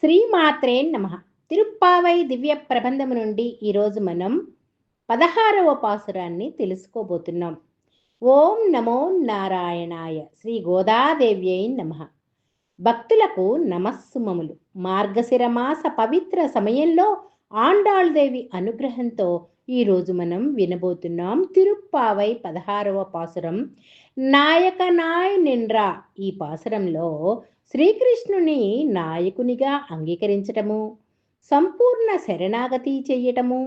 శ్రీమాత్రే నమః. తిరుప్పావై దివ్య ప్రబంధము నుండి ఈరోజు మనం 16వ పాసురాన్ని తెలుసుకోబోతున్నాం. ఓం నమో నారాయణాయ శ్రీ గోదాదేవ్యై నమః. భక్తులకు నమస్సుమములు. మార్గశిర మాస పవిత్ర సమయంలో ఆండాళ్దేవి అనుగ్రహంతో ఈరోజు మనం వినబోతున్నాం తిరుప్పావై 16వ పాసురం నాయకనాయ్ నిండ్రా. ఈ పాసురంలో శ్రీకృష్ణుని నాయకునిగా అంగీకరించటము, సంపూర్ణ శరణాగతి చెయ్యటము,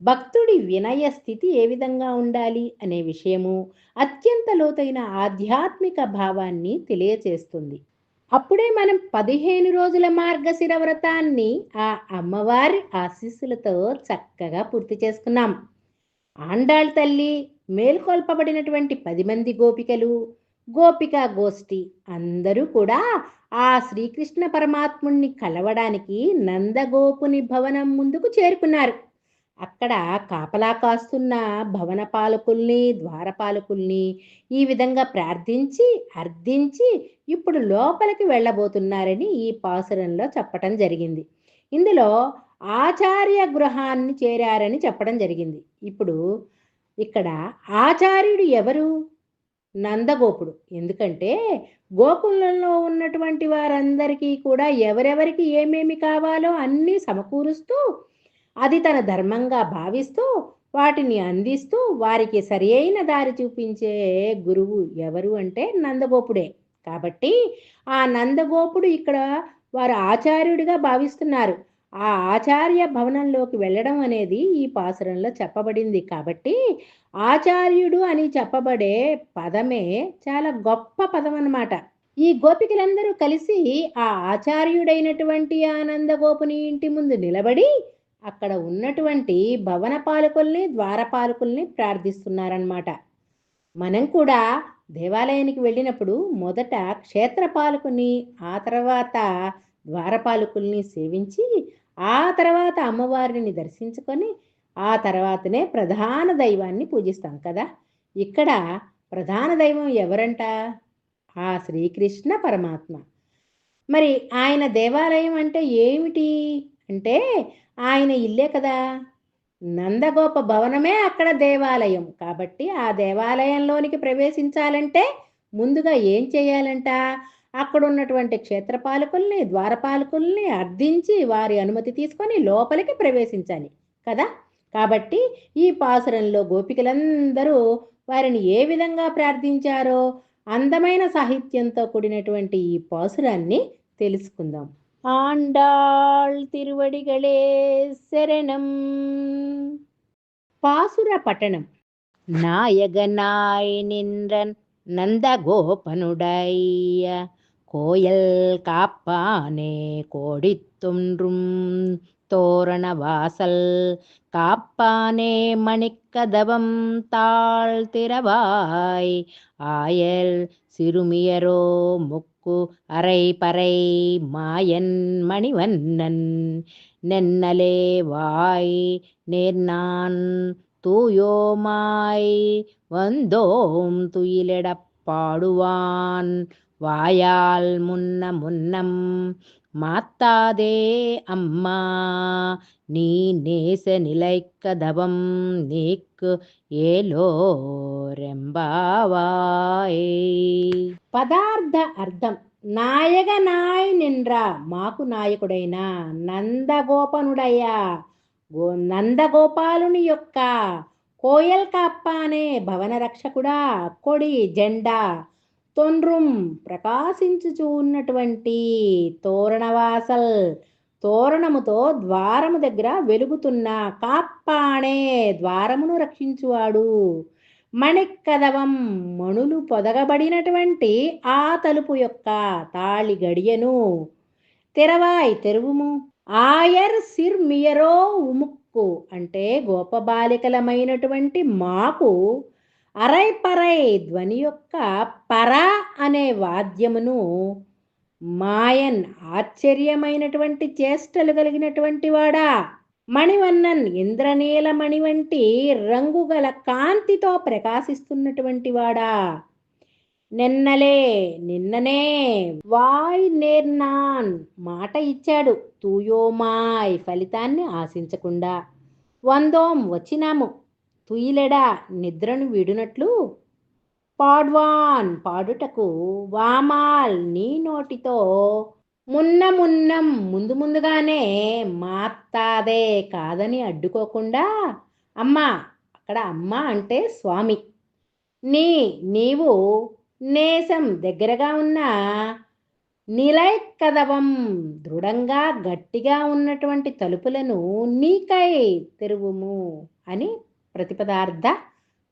భక్తుడి వినయ స్థితి ఏ విధంగా ఉండాలి అనే విషయము అత్యంత లోతైన ఆధ్యాత్మిక భావాన్ని తెలియచేస్తుంది. అప్పుడే మనం 15 రోజుల మార్గశిర వ్రతాన్ని ఆ అమ్మవారి ఆశీస్సులతో చక్కగా పూర్తి చేసుకున్నాం. ఆండాళ్ తల్లి, మేల్కొల్పబడినటువంటి 10 మంది గోపికలు, గోపికా గోష్ఠి అందరూ కూడా ఆ శ్రీకృష్ణ పరమాత్ముణ్ణి కలవడానికి నందగోపుని భవనం ముందుకు చేరుకున్నారు. అక్కడ కాపలా కాస్తున్న భవన పాలకుల్ని, ద్వారపాలకుల్ని ఈ విధంగా ప్రార్థించి అర్థించి ఇప్పుడు లోపలికి వెళ్ళబోతున్నారని ఈ పాసురంలో చెప్పటం జరిగింది. ఇందులో ఆచార్య గృహాన్ని చేరారని చెప్పడం జరిగింది. ఇప్పుడు ఇక్కడ ఆచార్యుడు ఎవరు? నందగోపుడు. ఎందుకంటే గోకులంలో ఉన్నటువంటి వారందరికీ కూడా ఎవరెవరికి ఏమేమి కావాలో అన్నీ సమకూరుస్తూ, అది తన ధర్మంగా భావిస్తూ, వాటిని అందిస్తూ వారికి సరి అయిన దారి చూపించే గురువు ఎవరు అంటే నందగోపుడే. కాబట్టి ఆ నందగోపుడు ఇక్కడ వారు ఆచార్యుడిగా భావిస్తున్నారు. ఆ ఆచార్య భవనంలోకి వెళ్ళడం అనేది ఈ పాసురంలో చెప్పబడింది. కాబట్టి ఆచార్యుడు అని చెప్పబడే పదమే చాలా గొప్ప పదం అన్నమాట. ఈ గోపికలందరూ కలిసి ఆ ఆచార్యుడైనటువంటి ఆనందగోపుని ఇంటి ముందు నిలబడి అక్కడ ఉన్నటువంటి భవన పాలకుల్ని, ద్వారపాలకుల్ని ప్రార్థిస్తున్నారన్నమాట. మనం కూడా దేవాలయానికి వెళ్ళినప్పుడు మొదట క్షేత్రపాలకుని, ఆ తర్వాత ద్వారపాలకుల్ని సేవించి, ఆ తర్వాత అమ్మవారిని దర్శించుకొని, ఆ తర్వాతనే ప్రధాన దైవాన్ని పూజిస్తాం కదా. ఇక్కడ ప్రధాన దైవం ఎవరంట? ఆ శ్రీకృష్ణ పరమాత్మ. మరి ఆయన దేవాలయం అంటే ఏమిటి అంటే ఆయన ఇల్లే కదా. నందగోప భవనమే అక్కడ దేవాలయం. కాబట్టి ఆ దేవాలయంలోనికి ప్రవేశించాలంటే ముందుగా ఏం చేయాలంట? అక్కడ ఉన్నటువంటి క్షేత్రపాలకుల్ని, ద్వారపాలకుల్ని అర్థించి వారి అనుమతి తీసుకొని లోపలికి ప్రవేశించాలి కదా. కాబట్టి ఈ పాసురంలో గోపికలందరూ వారిని ఏ విధంగా ప్రార్థించారో అందమైన సాహిత్యంతో కూడినటువంటి ఈ పాసురాన్ని తెలుసుకుందాం. ஆண்டாள் திருவடிகளே சரணம். பாசுர பட்டணம். நாயகனாய் நின்றன் நந்தகோபனுடைய கோயில் காப்பானே கோடித்தொன்றும் தோரண வாசல் காப்பானே மணிக்கதவம் தாழ்த்திரவாய் ஆயல் சிறுமியரோ முக்கு அரை பறை மாயன் மணிவண்ணன் நென்னலே வாய் நேர்நான் தூயோமாய் வந்தோம் துயிலிடப் பாடுவான் வாயால் முன்ன முன்னம் மாத்தாதே அம்மா நீ நேச நிலைக்கதவம் నీకు ఏలో రెంబావాయ్. పదార్థ అర్థం. నాయగనాయ్ నిండ్రా, మాకు నాయకుడైన నందగోపనుడయ్యా, నందగోపాలుని యొక్క కోయల్ కాప్ప అనే భవన రక్షకుడా, కొడి జెండా, తొండ్రుం ప్రకాశించుచూ ఉన్నటువంటి తోరణవాసల్ తోరణముతో ద్వారము దగ్గర వెలుగుతున్న కాప్పాణే ద్వారమును రక్షించువాడు, మణికదవం మణులు పొదగబడినటువంటి ఆ తలుపు యొక్క తాళి గడియను, తెరవాయ్ తెరువుము, ఆయర్ సిర్ మియరో ఉముక్కు అంటే గోపబాలికలమైనటువంటి మాకు అరై పరై ధ్వని యొక్క పర అనే వాద్యమును, మాయన్ ఆశ్చర్యమైనటువంటి చేష్టలు కలిగినటువంటి వాడా, మణివన్నన్ ఇంద్రనీల మణి వంటి రంగుగల కాంతితో ప్రకాశిస్తున్నటువంటి వాడా, నిన్నలే నిన్ననే వాయ్ నేర్నాన్ మాట ఇచ్చాడు తూయోమాయ్ ఫలితాన్ని ఆశించకుండా. వందోం వచ్చినాము తుయిలెడా నిద్రను వీడునట్లు. పాడ్వాన్ పాడుటకు వామాల్ నీ నోటితో మున్నం ముందు ముందుగానే మాత్తాదే కాదని అడ్డుకోకుండా. అమ్మ అక్కడ అమ్మ అంటే స్వామి. నీవు నేసం దగ్గరగా ఉన్న నిలైకదవం దృఢంగా గట్టిగా ఉన్నటువంటి తలుపులను నీకై తెరువుము అని ప్రతిపదార్థ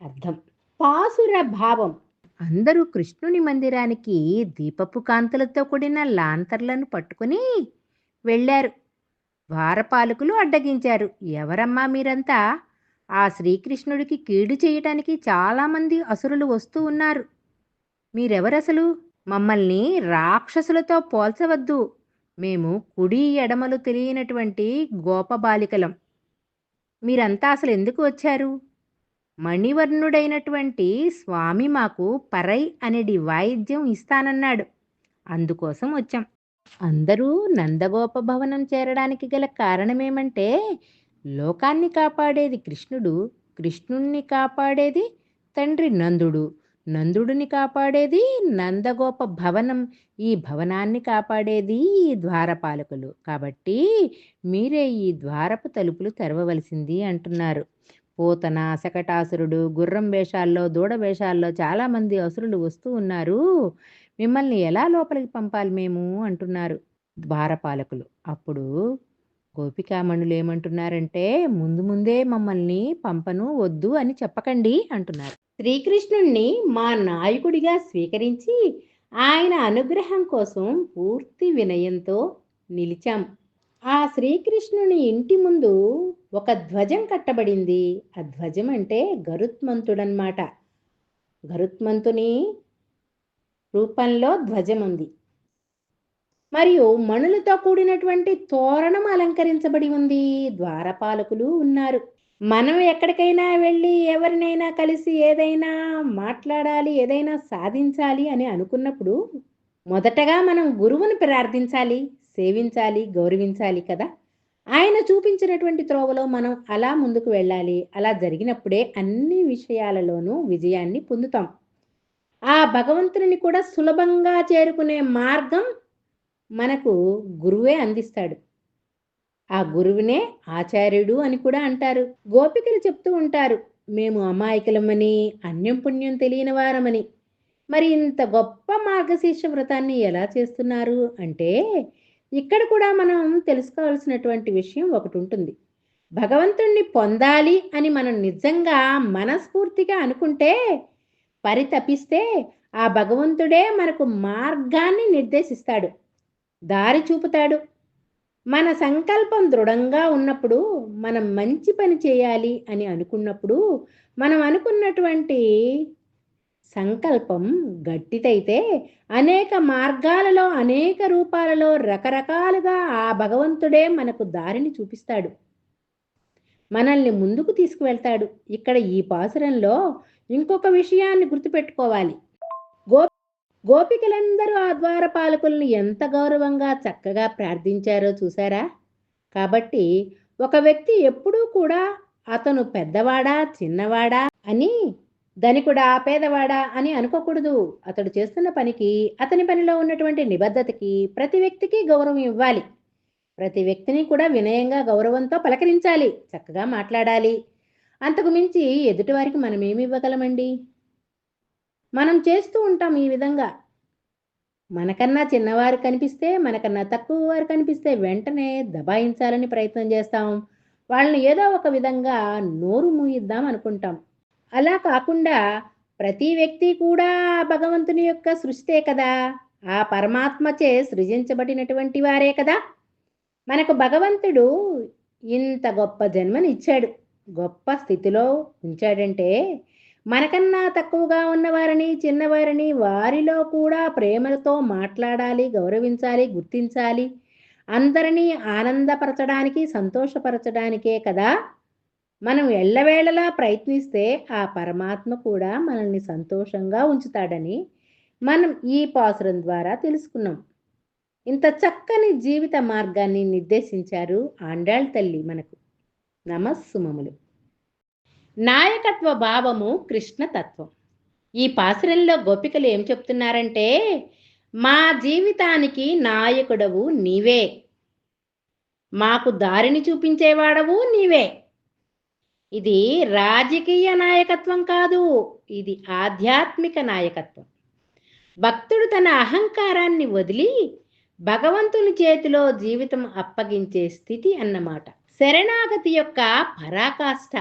అర్థం. పాసుర భావం. అందరూ కృష్ణుని మందిరానికి దీపపు కాంతులతో కూడిన లాంతర్లను పట్టుకుని వెళ్ళారు. ద్వారపాలకులు అడ్డగించారు. ఎవరమ్మా మీరంతా? ఆ శ్రీకృష్ణుడికి కీడు చేయటానికి చాలామంది అసురులు వస్తూ ఉన్నారు. మీరెవరసలు? మమ్మల్ని రాక్షసులతో పోల్చవద్దు. మేము కుడి ఎడమలు తెలియనటువంటి గోపబాలికలం. మీరంతా అసలు ఎందుకు వచ్చారు? మణివర్ణుడైనటువంటి స్వామి మాకు పరై అనేది వాయిద్యం ఇస్తానన్నాడు. అందుకోసం వచ్చాం. అందరూ నందగోప భవనం చేరడానికి గల కారణమేమంటే, లోకాన్ని కాపాడేది కృష్ణుడు, కృష్ణుణ్ణి కాపాడేది తండ్రి నందుడు, నందుడిని కాపాడేది నందగోప భవనం, ఈ భవనాన్ని కాపాడేది ఈ ద్వారపాలకులు. కాబట్టి మీరే ఈ ద్వారపు తలుపులు తెరవవలసింది అంటున్నారు. పోతన, శకటాసురుడు, గుర్రం వేషాల్లో, దూడ వేషాల్లో చాలామంది అసురులు వస్తూ ఉన్నారు. మిమ్మల్ని ఎలా లోపలికి పంపాలి మేము అంటున్నారు ద్వారపాలకులు. అప్పుడు గోపికామణులు ఏమంటున్నారంటే, ముందే మమ్మల్ని పంపను వద్దు అని చెప్పకండి అంటున్నారు. శ్రీకృష్ణుణ్ణి మా నాయకుడిగా స్వీకరించి ఆయన అనుగ్రహం కోసం పూర్తి వినయంతో నిలిచాం. ఆ శ్రీకృష్ణుని ఇంటి ముందు ఒక ధ్వజం కట్టబడింది. ఆ ధ్వజం అంటే గరుత్మంతుడనమాట. గరుత్మంతుని రూపంలో ధ్వజం ఉంది. మరియు మణులతో కూడినటువంటి తోరణం అలంకరించబడి ఉంది. ద్వారపాలకులు ఉన్నారు. మనం ఎక్కడికైనా వెళ్ళి ఎవరినైనా కలిసి ఏదైనా మాట్లాడాలి, ఏదైనా సాధించాలి అని అనుకున్నప్పుడు మొదటగా మనం గురువుని ప్రార్థించాలి, సేవించాలి, గౌరవించాలి కదా. ఆయన చూపించినటువంటి త్రోవలో మనం అలా ముందుకు వెళ్ళాలి. అలా జరిగినప్పుడే అన్ని విషయాలలోనూ విజయాన్ని పొందుతాం. ఆ భగవంతుని కూడా సులభంగా చేరుకునే మార్గం మనకు గురువే అందిస్తాడు. ఆ గురువునే ఆచార్యుడు అని కూడా అంటారు. గోపికలు చెప్తూ ఉంటారు, మేము అమాయకులమని, అన్యం పుణ్యం తెలియని వారమని. మరి ఇంత గొప్ప మార్గశీర్ష వ్రతాన్ని ఎలా చేస్తున్నారు అంటే, ఇక్కడ కూడా మనం తెలుసుకోవాల్సినటువంటి విషయం ఒకటి ఉంటుంది. భగవంతుణ్ణి పొందాలి అని మనం నిజంగా మనస్ఫూర్తిగా అనుకుంటే, పరితపిస్తే ఆ భగవంతుడే మనకు మార్గాన్ని నిర్దేశిస్తాడు, దారి చూపుతాడు. మన సంకల్పం దృఢంగా ఉన్నప్పుడు, మనం మంచి పని చేయాలి అని అనుకున్నప్పుడు, మనం అనుకున్నటువంటి సంకల్పం గట్టిదైతే అనేక మార్గాలలో, అనేక రూపాలలో, రకరకాలుగా ఆ భగవంతుడే మనకు దారిని చూపిస్తాడు, మనల్ని ముందుకు తీసుకువెళ్తాడు. ఇక్కడ ఈ పాసురంలో ఇంకొక విషయాన్ని గుర్తుపెట్టుకోవాలి. గోపికలందరూ ఆ ద్వారపాలకుల్ని ఎంత గౌరవంగా చక్కగా ప్రార్థించారో చూసారా. కాబట్టి ఒక వ్యక్తి ఎప్పుడూ కూడా అతను పెద్దవాడా చిన్నవాడా అని, ధనికుడా పేదవాడా అని అనుకోకూడదు. అతడు చేస్తున్న పనికి, అతని పనిలో ఉన్నటువంటి నిబద్ధతకి ప్రతి వ్యక్తికి గౌరవం ఇవ్వాలి. ప్రతి వ్యక్తిని కూడా వినయంగా గౌరవంతో పలకరించాలి, చక్కగా మాట్లాడాలి. అంతకు మించి ఎదుటివారికి మనం ఏమి ఇవ్వగలమండి? మనం చేస్తూ ఉంటాం ఈ విధంగా. మనకన్నా చిన్నవారు కనిపిస్తే, మనకన్నా తక్కువ వారు కనిపిస్తే వెంటనే దబాయించాలని ప్రయత్నం చేస్తాం. వాళ్ళని ఏదో ఒక విధంగా నోరు మూయిద్దాం అనుకుంటాం. అలా కాకుండా ప్రతి వ్యక్తి కూడా భగవంతుని యొక్క సృష్టే కదా, ఆ పరమాత్మచే సృజించబడినటువంటి వారే కదా. మనకు భగవంతుడు ఇంత గొప్ప జన్మనిచ్చాడు, గొప్ప స్థితిలో ఉంచాడంటే, మనకన్నా తక్కువగా ఉన్నవారిని, చిన్నవారిని, వారిలో కూడా ప్రేమలతో మాట్లాడాలి, గౌరవించాలి, గుర్తించాలి. అందరినీ ఆనందపరచడానికి, సంతోషపరచడానికే కదా మనం ఎల్లవేళలా ప్రయత్నిస్తే ఆ పరమాత్మ కూడా మనల్ని సంతోషంగా ఉంచుతాడని మనం ఈ పాసురం ద్వారా తెలుసుకున్నాం. ఇంత చక్కని జీవిత మార్గాన్ని నిర్దేశించారు ఆండాళ్ తల్లి మనకు. నమస్సుమములు. నాయకత్వ భావము కృష్ణ తత్వం. ఈ పాసురంలో గోపికలు ఏం చెప్తున్నారంటే, మా జీవితానికి నాయకుడవు నీవే, మాకు దారిని చూపించేవాడవు నీవే. ఇది రాజకీయ నాయకత్వం కాదు, ఇది ఆధ్యాత్మిక నాయకత్వం. భక్తుడు తన అహంకారాన్ని వదిలి భగవంతుని చేతిలో జీవితం అప్పగించే స్థితి అన్నమాట. శరణాగతి యొక్క పరాకాష్ఠ.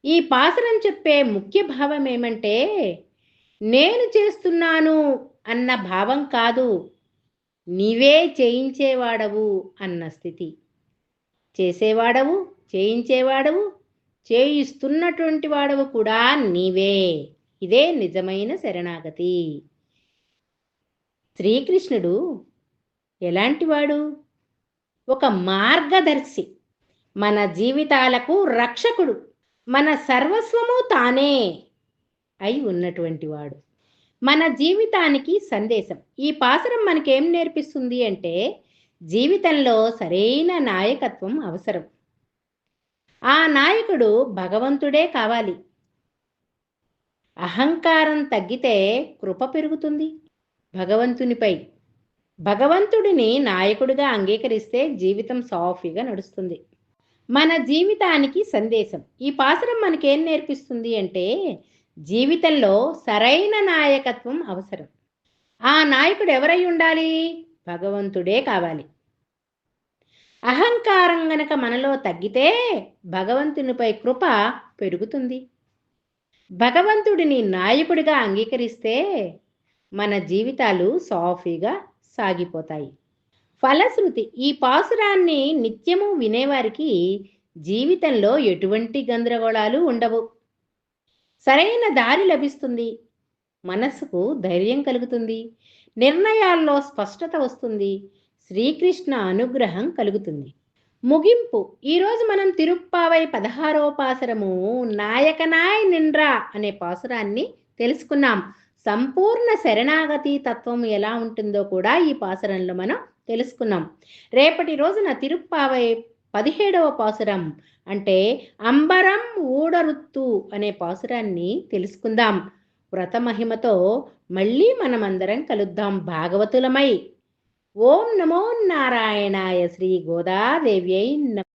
ఈ పాసురం చెప్పే ముఖ్య భావం ఏమంటే, నేను చేస్తున్నాను అన్న భావం కాదు, నీవే చేయించేవాడవు అన్న స్థితి. చేసేవాడవు, చేయించేవాడవు, చేయిస్తున్నటువంటి వాడవు కూడా నీవే. ఇదే నిజమైన శరణాగతి. శ్రీకృష్ణుడు ఎలాంటివాడు? ఒక మార్గదర్శి, మన జీవితాలకు రక్షకుడు, మన సర్వస్వము తానే అయి ఉన్నటువంటి వాడు, మన జీవితానికి సందేశం. ఈ పాసురం మనకేం నేర్పిస్తుంది అంటే, జీవితంలో సరైన నాయకత్వం అవసరం. ఆ నాయకుడు భగవంతుడే కావాలి. అహంకారం తగ్గితే కృప పెరుగుతుంది భగవంతునిపై. భగవంతుడిని నాయకుడిగా అంగీకరిస్తే జీవితం సాఫీగా నడుస్తుంది. మన జీవితానికి సందేశం. ఈ పాసురం మనకేం నేర్పిస్తుంది అంటే, జీవితంలో సరైన నాయకత్వం అవసరం. ఆ నాయకుడు ఎవరై ఉండాలి? భగవంతుడే కావాలి. అహంకారం గనక మనలో తగ్గితే భగవంతునిపై కృప పెరుగుతుంది. భగవంతుడిని నాయకుడిగా అంగీకరిస్తే మన జీవితాలు సాఫీగా సాగిపోతాయి. ఫలశ్రుతి. ఈ పాసురాన్ని నిత్యము వినేవారికి జీవితంలో ఎటువంటి గందరగోళాలు ఉండవు. సరైన దారి లభిస్తుంది, మనసుకు ధైర్యం కలుగుతుంది, నిర్ణయాల్లో స్పష్టత వస్తుంది, శ్రీకృష్ణ అనుగ్రహం కలుగుతుంది. ముగింపు. ఈరోజు మనం తిరుప్పావై 16వ పాసురము నాయకనాయ్ నిండ్రా అనే పాసురాన్ని తెలుసుకున్నాం. సంపూర్ణ శరణాగతి తత్వం ఎలా ఉంటుందో కూడా ఈ పాసురంలో మనం తెలుసుకున్నాం. రేపటి రోజున తిరుప్పావై 17వ పాసురం అంటే అంబరం ఊడరుత్తు అనే పాసురాన్ని తెలుసుకుందాం. వ్రత మహిమతో మళ్ళీ మనమందరం కలుద్దాం భాగవతులమై. ఓం నమో నారాయణాయ. శ్రీ గోదాదేవ్యై నమః.